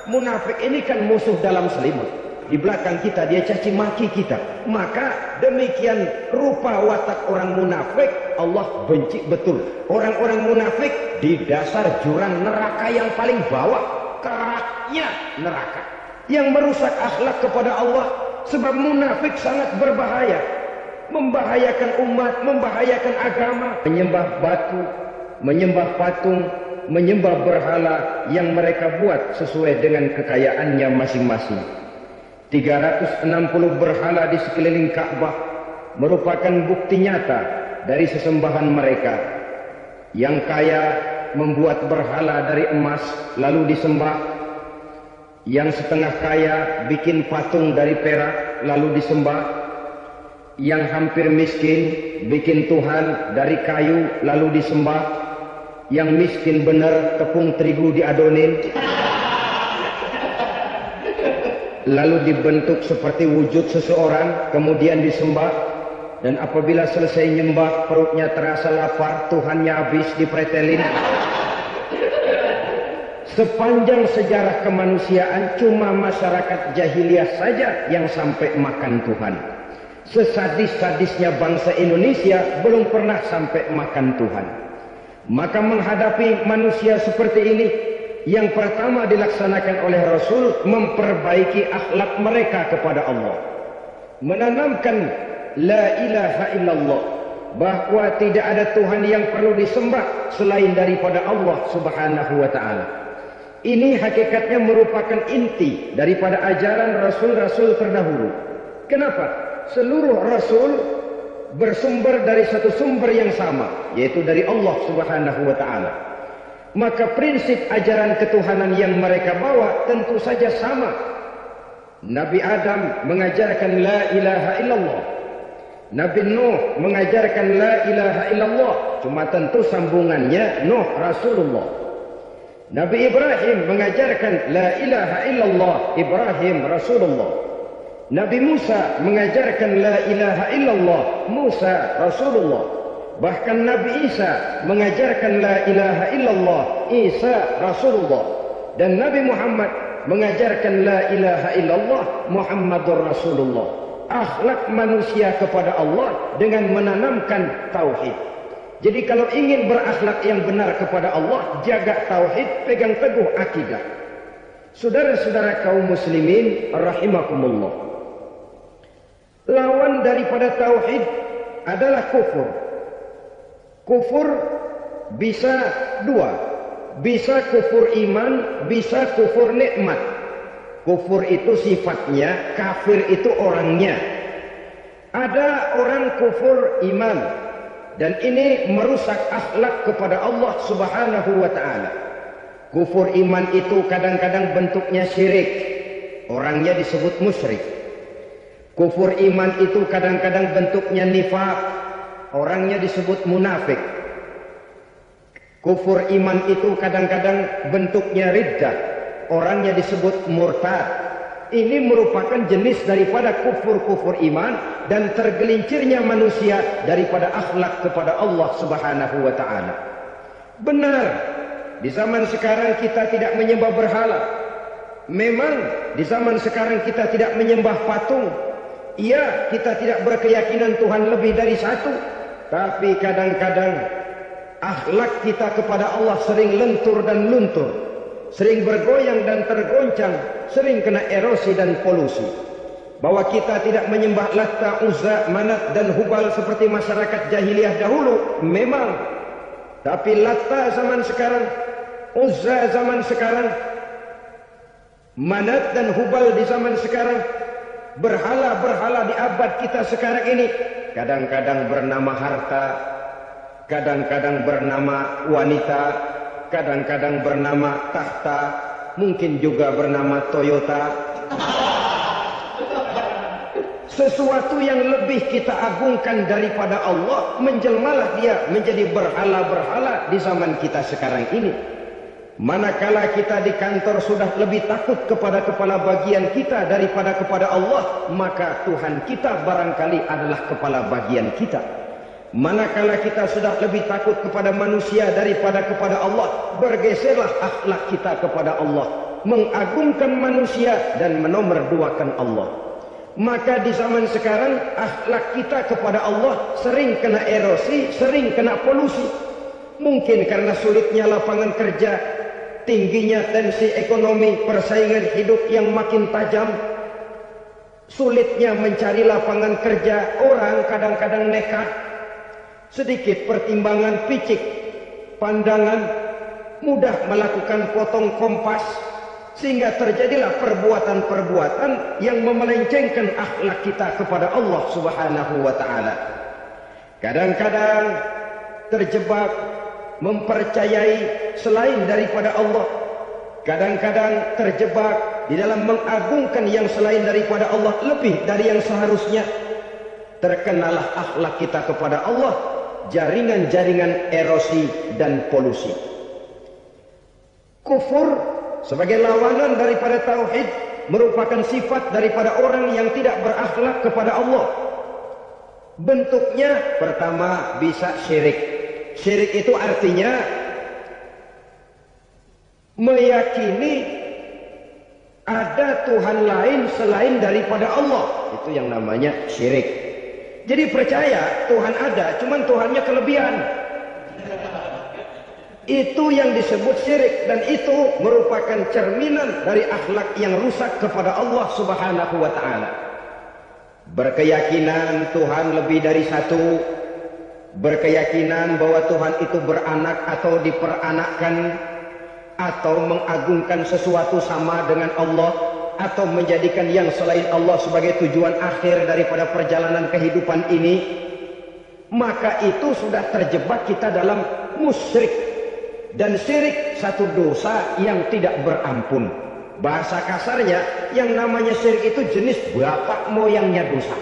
Munafik ini kan musuh dalam selimut. Di belakang kita dia caci maki kita. Maka demikian rupa watak orang munafik Allah benci betul. Orang-orang munafik di dasar jurang neraka yang paling bawah, keraknya neraka, yang merusak akhlak kepada Allah. Sebab munafik sangat berbahaya, membahayakan umat, membahayakan agama. Menyembah batu, menyembah patung, menyembah berhala yang mereka buat sesuai dengan kekayaannya masing-masing. 360 berhala di sekeliling Ka'bah merupakan bukti nyata dari sesembahan mereka. Yang kaya membuat berhala dari emas lalu disembah. Yang setengah kaya bikin patung dari perak lalu disembah. Yang hampir miskin bikin Tuhan dari kayu lalu disembah. Yang miskin benar tepung terigu diadonin lalu dibentuk seperti wujud seseorang kemudian disembah. Dan apabila selesai nyembah perutnya terasa lapar, Tuhannya habis dipretelin. Sepanjang sejarah kemanusiaan cuma masyarakat jahiliyah saja yang sampai makan Tuhan. Sesadis-sadisnya bangsa Indonesia belum pernah sampai makan Tuhan. Maka menghadapi manusia seperti ini, yang pertama dilaksanakan oleh Rasul memperbaiki akhlak mereka kepada Allah, menanamkan la ilaha illallah, bahwa tidak ada Tuhan yang perlu disembah selain daripada Allah subhanahu wa ta'ala. Ini hakikatnya merupakan inti daripada ajaran Rasul-Rasul terdahulu. Kenapa? Seluruh Rasul bersumber dari satu sumber yang sama, yaitu dari Allah subhanahu wa ta'ala. Maka prinsip ajaran ketuhanan yang mereka bawa tentu saja sama. Nabi Adam mengajarkan la ilaha illallah. Nabi Nuh mengajarkan la ilaha illallah. Cuma tentu sambungannya Nuh Rasulullah. Nabi Ibrahim mengajarkan la ilaha illallah, Ibrahim Rasulullah. Nabi Musa mengajarkan la ilaha illallah, Musa Rasulullah. Bahkan Nabi Isa mengajarkan la ilaha illallah, Isa Rasulullah. Dan Nabi Muhammad mengajarkan la ilaha illallah, Muhammadur Rasulullah. Akhlak manusia kepada Allah dengan menanamkan tauhid. Jadi kalau ingin berakhlak yang benar kepada Allah, jaga tauhid, pegang teguh akidah. Saudara-saudara kaum muslimin rahimakumullah, lawan daripada tauhid adalah kufur. Kufur bisa dua, bisa kufur iman, bisa kufur nikmat. Kufur itu sifatnya, kafir itu orangnya. Ada orang kufur iman, dan ini merusak akhlak kepada Allah subhanahu wa ta'ala. Kufur iman itu kadang-kadang bentuknya syirik, orangnya disebut musyrik. Kufur iman itu kadang-kadang bentuknya nifaq, orangnya disebut munafik. Kufur iman itu kadang-kadang bentuknya riddah, orangnya disebut murtad. Ini merupakan jenis daripada kufur-kufur iman dan tergelincirnya manusia daripada akhlak kepada Allah subhanahu wa ta'ala. Benar, di zaman sekarang kita tidak menyembah berhala. Memang di zaman sekarang kita tidak menyembah patung. Iya, kita tidak berkeyakinan Tuhan lebih dari satu. Tapi kadang-kadang akhlak kita kepada Allah sering lentur dan luntur, sering bergoyang dan tergoncang, sering kena erosi dan polusi. Bahwa kita tidak menyembah Latta, Uzza, Manat dan Hubal seperti masyarakat jahiliyah dahulu, memang. Tapi Latta zaman sekarang, Uzza zaman sekarang, Manat dan Hubal di zaman sekarang, berhala-berhala di abad kita sekarang ini, kadang-kadang bernama harta, kadang-kadang bernama wanita, kadang-kadang bernama tahta, mungkin juga bernama Toyota. Sesuatu yang lebih kita agungkan daripada Allah, menjelmalah dia menjadi berhala-berhala di zaman kita sekarang ini. Manakala kita di kantor sudah lebih takut kepada kepala bagian kita daripada kepada Allah, maka Tuhan kita barangkali adalah kepala bagian kita. Manakala kita sudah lebih takut kepada manusia daripada kepada Allah, bergeserlah akhlak kita kepada Allah. mengagungkan manusia dan menomorduakan Allah. Maka di zaman sekarang akhlak kita kepada Allah sering kena erosi, sering kena polusi. Mungkin karena sulitnya lapangan kerja, tingginya tensi ekonomi, persaingan hidup yang makin tajam, sulitnya mencari lapangan kerja, orang kadang-kadang nekat, sedikit pertimbangan picik, pandangan, mudah melakukan potong kompas, sehingga terjadilah perbuatan-perbuatan yang memelencengkan akhlak kita kepada Allah Subhanahu wa Ta'ala. Kadang-kadang terjebak mempercayai selain daripada Allah, kadang-kadang terjebak di dalam mengagungkan yang selain daripada Allah lebih dari yang seharusnya. Terkenalah akhlak kita kepada Allah jaringan-jaringan erosi dan polusi. Kufur sebagai lawanan daripada tauhid merupakan sifat daripada orang yang tidak berakhlak kepada Allah. Bentuknya pertama bisa syirik. Syirik itu artinya meyakini ada Tuhan lain selain daripada Allah. Itu yang namanya syirik. Jadi percaya Tuhan ada, cuman Tuhannya kelebihan. Itu yang disebut syirik, dan itu merupakan cerminan dari akhlak yang rusak kepada Allah Subhanahu wa Ta'ala. Berkeyakinan Tuhan lebih dari satu, berkeyakinan bahwa Tuhan itu beranak atau diperanakkan, atau mengagungkan sesuatu sama dengan Allah, atau menjadikan yang selain Allah sebagai tujuan akhir daripada perjalanan kehidupan ini, maka itu sudah terjebak kita dalam musyrik. Dan syirik satu dosa yang tidak berampun. Bahasa kasarnya, yang namanya syirik itu jenis bapak moyangnya dosa.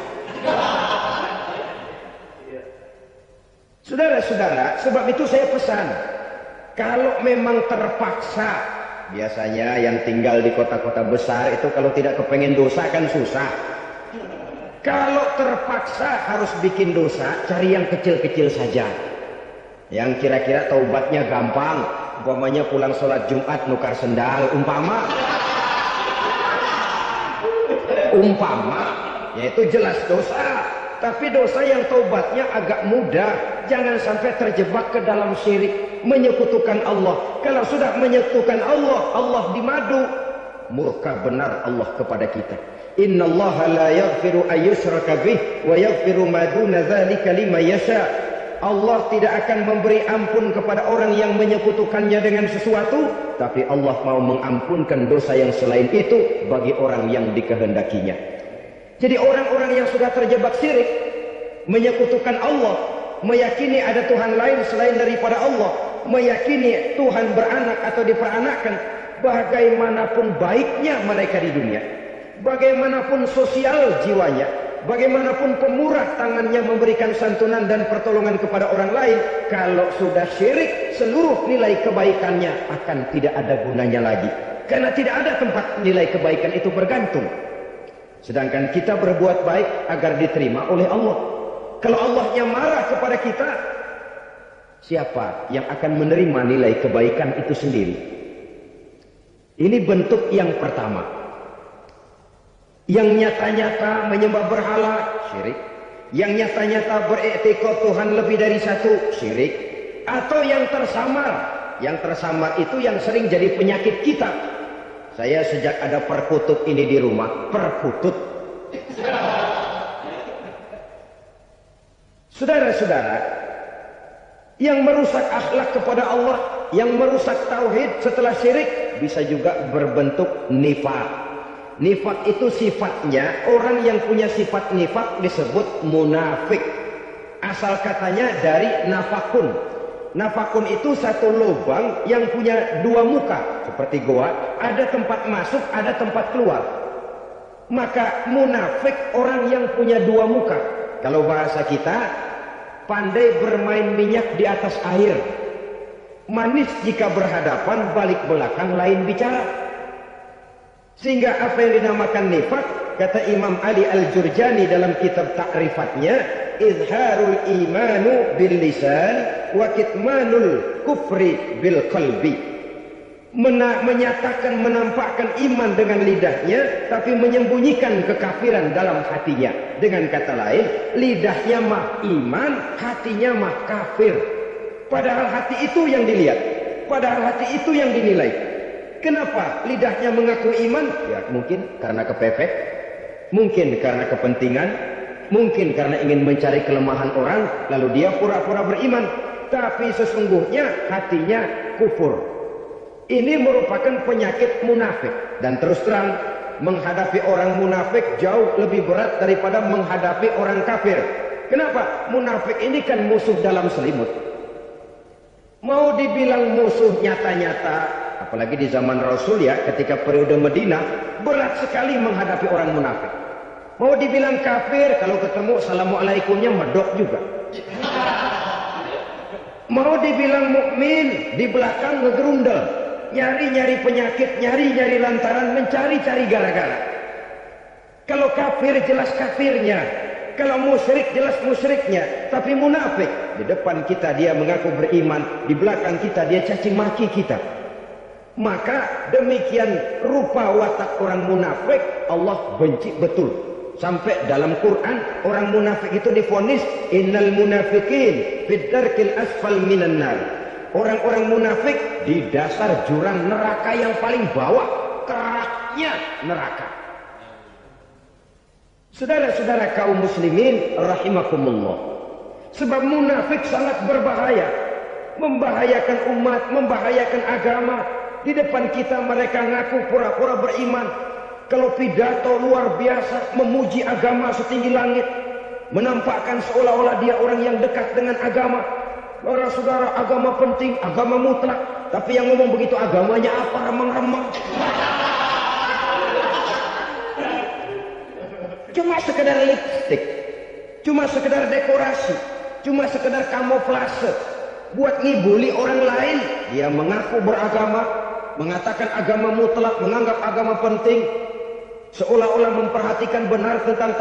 Saudara-saudara, sebab itu saya pesan, kalau memang terpaksa, biasanya yang tinggal di kota-kota besar itu kalau tidak kepengen dosa kan susah. Kalau terpaksa harus bikin dosa, cari yang kecil-kecil saja, yang kira-kira taubatnya gampang. Umpamanya pulang sholat Jumat nukar sendal, umpama, yaitu jelas dosa. Tapi dosa yang taubatnya agak mudah. Jangan sampai terjebak ke dalam syirik, menyekutukan Allah. Kalau sudah menyekutukan Allah, Allah dimadu, murka benar Allah kepada kita. Innallaha la yaghfiru ayyushraka bih wa yaghfiru ma duna dzalika liman yasha. Allah tidak akan memberi ampun kepada orang yang menyekutukannya dengan sesuatu, tapi Allah mau mengampunkan dosa yang selain itu bagi orang yang dikehendakinya. Jadi orang-orang yang sudah terjebak syirik, menyekutukan Allah, meyakini ada Tuhan lain selain daripada Allah, meyakini Tuhan beranak atau diperanakkan, bagaimanapun baiknya mereka di dunia, bagaimanapun sosial jiwanya, bagaimanapun pemurah tangannya memberikan santunan dan pertolongan kepada orang lain, kalau sudah syirik, seluruh nilai kebaikannya akan tidak ada gunanya lagi. Karena tidak ada tempat nilai kebaikan itu bergantung. Sedangkan kita berbuat baik agar diterima oleh Allah. Kalau Allahnya marah kepada kita, siapa yang akan menerima nilai kebaikan itu sendiri? Ini bentuk yang pertama. Yang nyata-nyata menyembah berhala, syirik. Yang nyata-nyata beriktikad Tuhan lebih dari satu, syirik. Atau yang tersamar. Yang tersamar itu yang sering jadi penyakit kita. Saya sejak ada perkutut ini di rumah, perkutut. Saudara-saudara, yang merusak akhlak kepada Allah, yang merusak tauhid setelah syirik, bisa juga berbentuk nifaq. Nifaq itu sifatnya, orang yang punya sifat nifaq disebut munafik. Asal katanya dari nafakun. Nafakun itu satu lubang yang punya dua muka, seperti goa, ada tempat masuk, ada tempat keluar. Maka munafik orang yang punya dua muka. Kalau bahasa kita, pandai bermain minyak di atas air. Manis jika berhadapan, balik belakang lain bicara. Sehingga apa yang dinamakan nifak, kata Imam Ali Al-Jurjani dalam kitab ta'rifatnya, izharul imanu bil lisan wa kitmanul kufri bil qalbi. menyatakan, menampakkan iman dengan lidahnya, tapi menyembunyikan kekafiran dalam hatinya. Dengan kata lain, lidahnya mah iman, hatinya mah kafir. Padahal hati itu yang dilihat, padahal hati itu yang dinilai. Kenapa lidahnya mengaku iman? Ya mungkin karena kepepet, mungkin karena kepentingan, mungkin karena ingin mencari kelemahan orang, lalu dia pura-pura beriman. Tapi sesungguhnya hatinya kufur. Ini merupakan penyakit munafik. Dan terus terang, menghadapi orang munafik jauh lebih berat daripada menghadapi orang kafir. Kenapa? Munafik ini kan musuh dalam selimut. Mau dibilang musuh nyata-nyata, apalagi di zaman Rasul ya, ketika periode Madinah, berat sekali menghadapi orang munafik. Mau dibilang kafir, kalau ketemu assalamualaikumnya medok juga. Mau dibilang mukmin, di belakang ngegerundel. Nyari-nyari penyakit, nyari-nyari lantaran, mencari-cari gara-gara. Kalau kafir jelas kafirnya, kalau musyrik jelas musyriknya. Tapi munafik, di depan kita dia mengaku beriman, di belakang kita dia caci maki kita. Maka demikian rupa watak orang munafik Allah benci betul. Sampai dalam Quran orang munafik itu divonis innal munafiqin fid darkil asfal minan nar. Orang-orang munafik di dasar jurang neraka yang paling bawah, keraknya neraka. Saudara-saudara kaum muslimin rahimakumullah. Sebab munafik sangat berbahaya. Membahayakan umat, membahayakan agama. Di depan kita mereka ngaku pura-pura beriman. Kalau pidato luar biasa, memuji agama setinggi langit. Menampakkan seolah-olah dia orang yang dekat dengan agama. Saudara, agama penting, agama mutlak. Tapi yang ngomong begitu agamanya apa? Remang-remang. Cuma sekedar lipstik, cuma sekedar dekorasi, cuma sekedar kamuflase. Buat ngibuli orang lain, dia mengaku beragama, mengatakan agama mutlak, menganggap agama penting. Seolah-olah memperhatikan benar tentang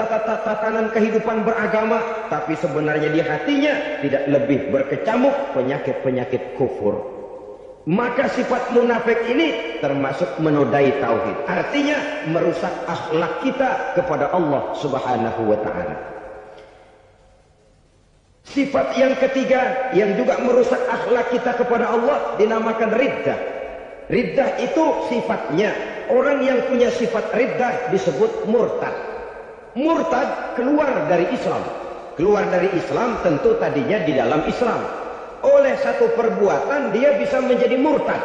tatanan kehidupan beragama, tapi sebenarnya di hatinya tidak lebih berkecamuk penyakit-penyakit kufur. Maka sifat munafik ini termasuk menodai tauhid. Artinya merusak akhlak kita kepada Allah Subhanahu wa taala. Sifat yang ketiga yang juga merusak akhlak kita kepada Allah dinamakan riddah. Riddah itu sifatnya, orang yang punya sifat riddah disebut murtad. Murtad keluar dari Islam. Keluar dari Islam tentu tadinya di dalam Islam. Oleh satu perbuatan dia bisa menjadi murtad.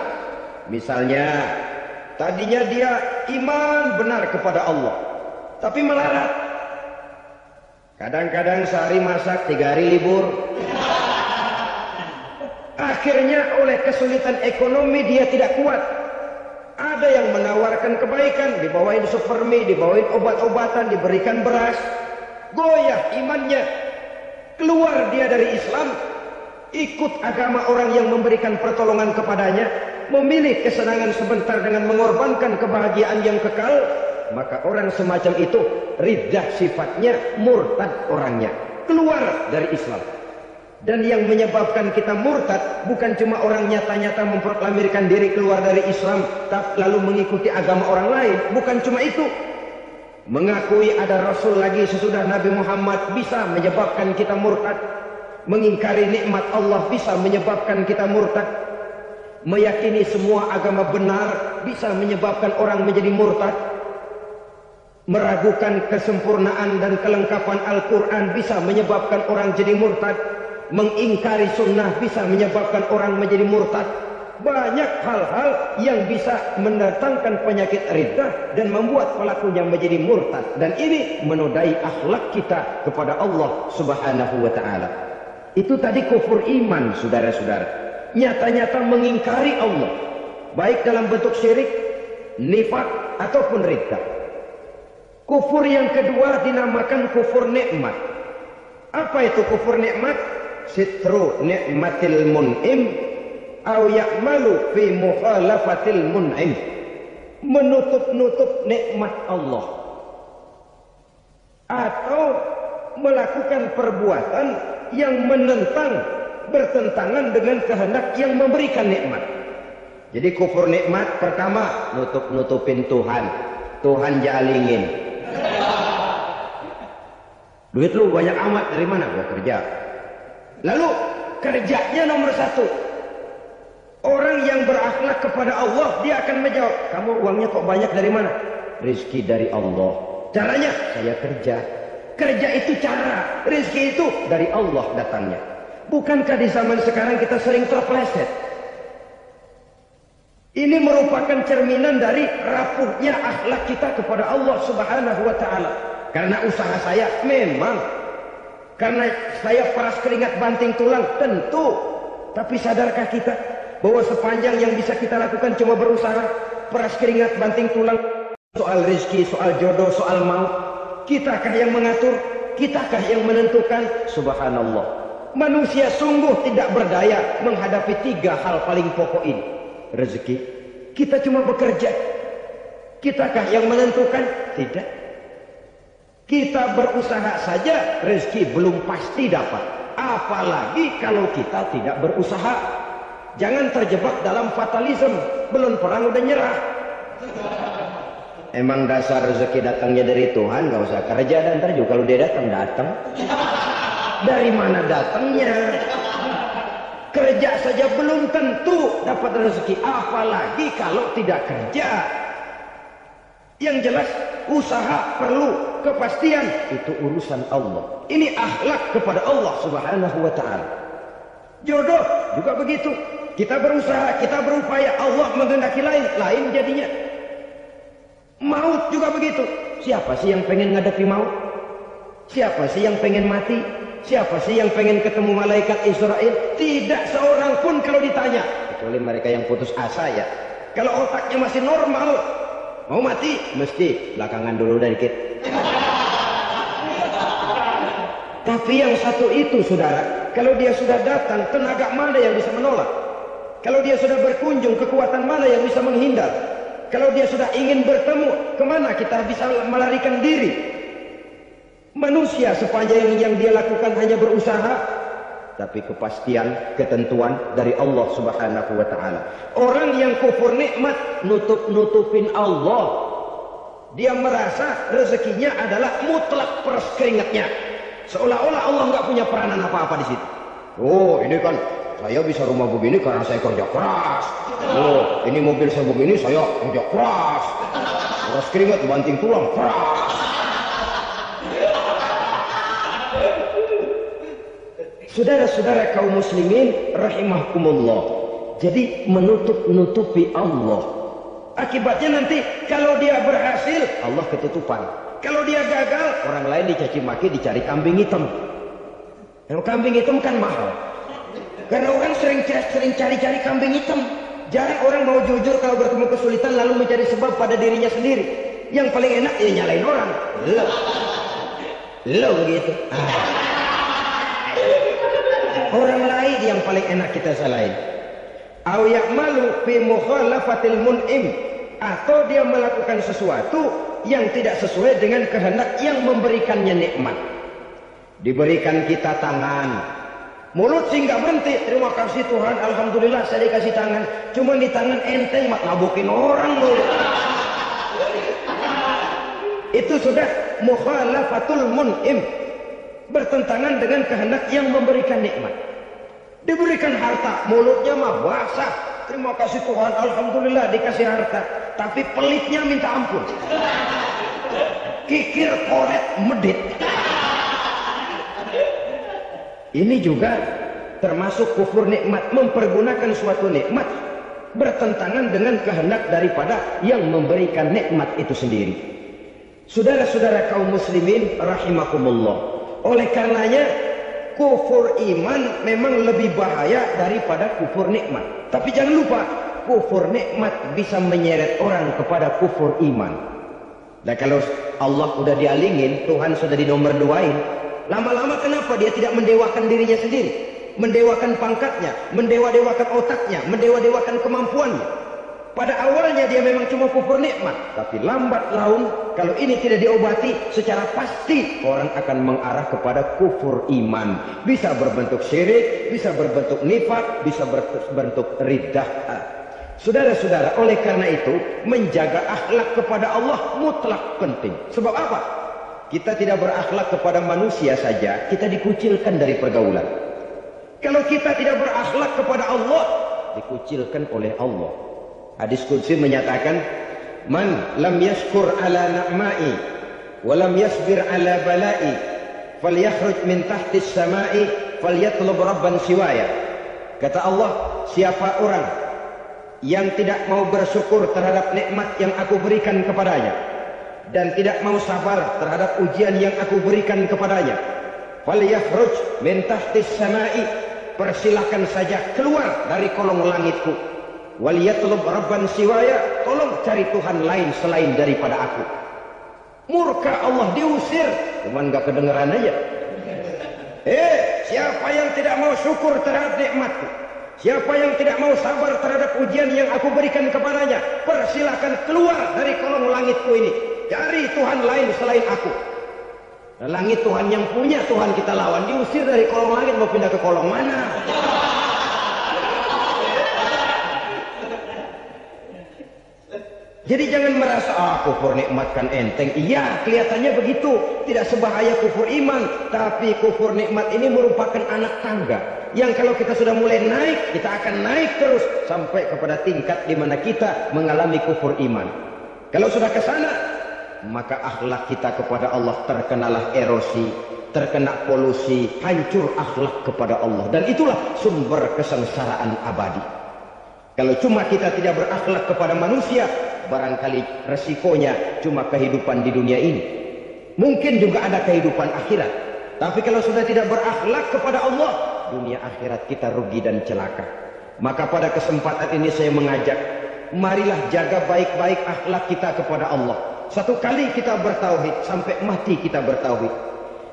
Misalnya tadinya dia iman benar kepada Allah, tapi melarat. Kadang-kadang sehari masak, 3 hari libur. Akhirnya oleh kesulitan ekonomi dia tidak kuat. Ada yang menawarkan kebaikan, dibawain supermi, dibawain obat-obatan, diberikan beras. Goyah imannya. Keluar dia dari Islam, ikut agama orang yang memberikan pertolongan kepadanya, memilih kesenangan sebentar dengan mengorbankan kebahagiaan yang kekal. Maka orang semacam itu riddah sifatnya, murtad orangnya, keluar dari Islam. Dan yang menyebabkan kita murtad bukan cuma orang nyata-nyata memproklamirkan diri keluar dari Islam lalu mengikuti agama orang lain. Bukan cuma itu. Mengakui ada Rasul lagi sesudah Nabi Muhammad bisa menyebabkan kita murtad. Mengingkari nikmat Allah bisa menyebabkan kita murtad. Meyakini semua agama benar bisa menyebabkan orang menjadi murtad. Meragukan kesempurnaan dan kelengkapan Al-Quran bisa menyebabkan orang jadi murtad. Mengingkari sunnah bisa menyebabkan orang menjadi murtad. Banyak hal-hal yang bisa mendatangkan penyakit riddah dan membuat pelakunya menjadi murtad. Dan ini menodai akhlak kita kepada Allah Subhanahu wa ta'ala. Itu tadi kufur iman, saudara-saudara. Nyata-nyata mengingkari Allah, baik dalam bentuk syirik, nifak, ataupun riddah. Kufur yang kedua dinamakan kufur nikmat. Apa itu kufur nikmat? Sitru nikmatil mun'im au ya'malu fi mukhalafatil mun'im. Menutup-nutup nikmat Allah, atau melakukan perbuatan yang menentang, bertentangan dengan kehendak yang memberikan nikmat. Jadi kufur nikmat pertama nutupin Tuhan. Tuhan jalingin. Duit lu banyak amat, dari mana? Gua kerja. Lalu kerjanya nomor satu. Orang yang berakhlak kepada Allah, dia akan menjawab, kamu uangnya kok banyak, dari mana? Rizki dari Allah. Caranya? Saya kerja. Kerja itu cara, rizki itu dari Allah datangnya. Bukankah di zaman sekarang kita sering terpeleset? Ini merupakan cerminan dari rapuhnya akhlak kita kepada Allah Subhanahu wa Ta'ala. Karena usaha saya memang, karena saya peras keringat banting tulang, tentu. Tapi sadarkah kita bahwa sepanjang yang bisa kita lakukan cuma berusaha, peras keringat banting tulang? Soal rezeki, soal jodoh, soal maut, kitakah yang mengatur? Kitakah yang menentukan? Subhanallah. Manusia sungguh tidak berdaya menghadapi 3 hal paling pokok ini. Rezeki, kita cuma bekerja. Kitakah yang menentukan? Tidak. Kita berusaha saja, rezeki belum pasti dapat. Apalagi kalau kita tidak berusaha. Jangan terjebak dalam fatalisme. Belum perang udah nyerah. Emang dasar rezeki datangnya dari Tuhan, gak usah kerja, dan ntar juga kalau dia datang. Dari mana datangnya? Kerja saja belum tentu dapat rezeki, apalagi kalau tidak kerja. Yang jelas usaha perlu kepastian, itu urusan Allah. Ini akhlak kepada Allah Subhanahu wa Ta'ala. Jodoh juga begitu. Kita berusaha, kita berupaya, Allah menghendaki lain jadinya. Maut juga begitu. Siapa sih yang pengen ngadapi maut? Siapa sih yang pengen mati? Siapa sih yang pengen ketemu malaikat Israel? Tidak seorang pun kalau ditanya, kecuali mereka yang putus asa ya. Kalau otaknya masih normal, mau mati mesti belakangan dulu dikit. Tapi yang satu itu saudara, kalau dia sudah datang, tenaga mana yang bisa menolak? Kalau dia sudah berkunjung, kekuatan mana yang bisa menghindar? Kalau dia sudah ingin bertemu, kemana kita bisa melarikan diri? Manusia sepanjang yang dia lakukan hanya berusaha, tapi kepastian, ketentuan dari Allah Subhanahu wa Ta'ala. Orang yang kufur nikmat, nutupin Allah. Dia merasa rezekinya adalah mutlak peras keringatnya. Seolah-olah Allah nggak punya peranan apa-apa di situ. Oh, ini kan saya bisa rumah begini karena saya kerja keras. Oh, ini mobil saya begini, saya kerja keras. Peras keringat banting tulang, keras. Saudara-saudara kaum muslimin rahimahkumullah. Jadi menutupi Allah. Akibatnya nanti kalau dia berhasil, Allah ketutupan. Kalau dia gagal, orang lain dicaci maki, dicari kambing hitam. Yang kambing hitam kan mahal. Karena orang sering cari-cari kambing hitam. Jarang orang mau jujur kalau bertemu kesulitan lalu mencari sebab pada dirinya sendiri. Yang paling enak ya nyalain orang. Lo begitu. Orang lain yang paling enak kita salahin. Au ya'malu fi mukhalafatil mun'im, atau dia melakukan sesuatu yang tidak sesuai dengan kehendak yang memberikannya nikmat. Diberikan kita tangan, mulut sih nggak berhenti. Terima kasih Tuhan, alhamdulillah saya dikasih tangan. Cuma di tangan enteng mak ngabukin orang loh. Itu sudah mukhalafatul mun'im, bertentangan dengan kehendak yang memberikan nikmat. Diberikan harta, mulutnya mah basah. Terima kasih Tuhan, alhamdulillah dikasih harta. Tapi pelitnya minta ampun. Kikir, koret, medit. Ini juga termasuk kufur nikmat, mempergunakan suatu nikmat bertentangan dengan kehendak daripada yang memberikan nikmat itu sendiri. Saudara-saudara kaum muslimin rahimakumullah. Oleh karenanya kufur iman memang lebih bahaya daripada kufur nikmat. Tapi jangan lupa, kufur nikmat bisa menyeret orang kepada kufur iman. Nah kalau Allah udah dialingin, Tuhan sudah dinomor duain, lama-lama kenapa dia tidak mendewakan dirinya sendiri? Mendewakan pangkatnya, mendewa-dewakan otaknya, mendewa-dewakan kemampuannya. Pada awalnya dia memang cuma kufur nikmat, tapi lambat laun kalau ini tidak diobati, secara pasti orang akan mengarah kepada kufur iman. Bisa berbentuk syirik, bisa berbentuk nifak, bisa berbentuk riddah. Saudara-saudara, oleh karena itu menjaga akhlak kepada Allah mutlak penting. Sebab apa? Kita tidak berakhlak kepada manusia saja, kita dikucilkan dari pergaulan. Kalau kita tidak berakhlak kepada Allah, dikucilkan oleh Allah. Hadis qudsi menyatakan, "Man lam yashkur ala na'mai wa lam yasbir ala bala'i, falyakhruj min tahtis samai falyatlub rabban siwaya." Kata Allah, siapa orang yang tidak mau bersyukur terhadap nikmat yang aku berikan kepadanya dan tidak mau sabar terhadap ujian yang aku berikan kepadanya, falyakhruj min tahtis samai, persilahkan saja keluar dari kolong langitku, waliyatlub rabban siwaya, tolong cari Tuhan lain selain daripada aku. Murka Allah, diusir, cuman gak kedengeran aja. Siapa yang tidak mau syukur terhadap nikmatku, siapa yang tidak mau sabar terhadap ujian yang aku berikan kepadanya, persilahkan keluar dari kolong langitku ini, cari Tuhan lain selain aku. Nah, langit Tuhan yang punya, Tuhan kita lawan, diusir dari kolong langit, mau pindah ke kolong mana? Jadi jangan merasa kufur nikmat kan enteng. Iya, kelihatannya begitu, tidak sebahaya kufur iman. Tapi kufur nikmat ini merupakan anak tangga yang kalau kita sudah mulai naik, kita akan naik terus sampai kepada tingkat di mana kita mengalami kufur iman. Kalau sudah ke sana, maka akhlak kita kepada Allah terkenalah erosi, terkena polusi, hancur akhlak kepada Allah, dan itulah sumber kesengsaraan abadi. Kalau cuma kita tidak berakhlak kepada manusia, barangkali resikonya cuma kehidupan di dunia ini. Mungkin juga ada kehidupan akhirat. Tapi kalau sudah tidak berakhlak kepada Allah, dunia akhirat kita rugi dan celaka. Maka pada kesempatan ini saya mengajak, marilah jaga baik-baik akhlak kita kepada Allah. Satu kali kita bertauhid, sampai mati kita bertauhid.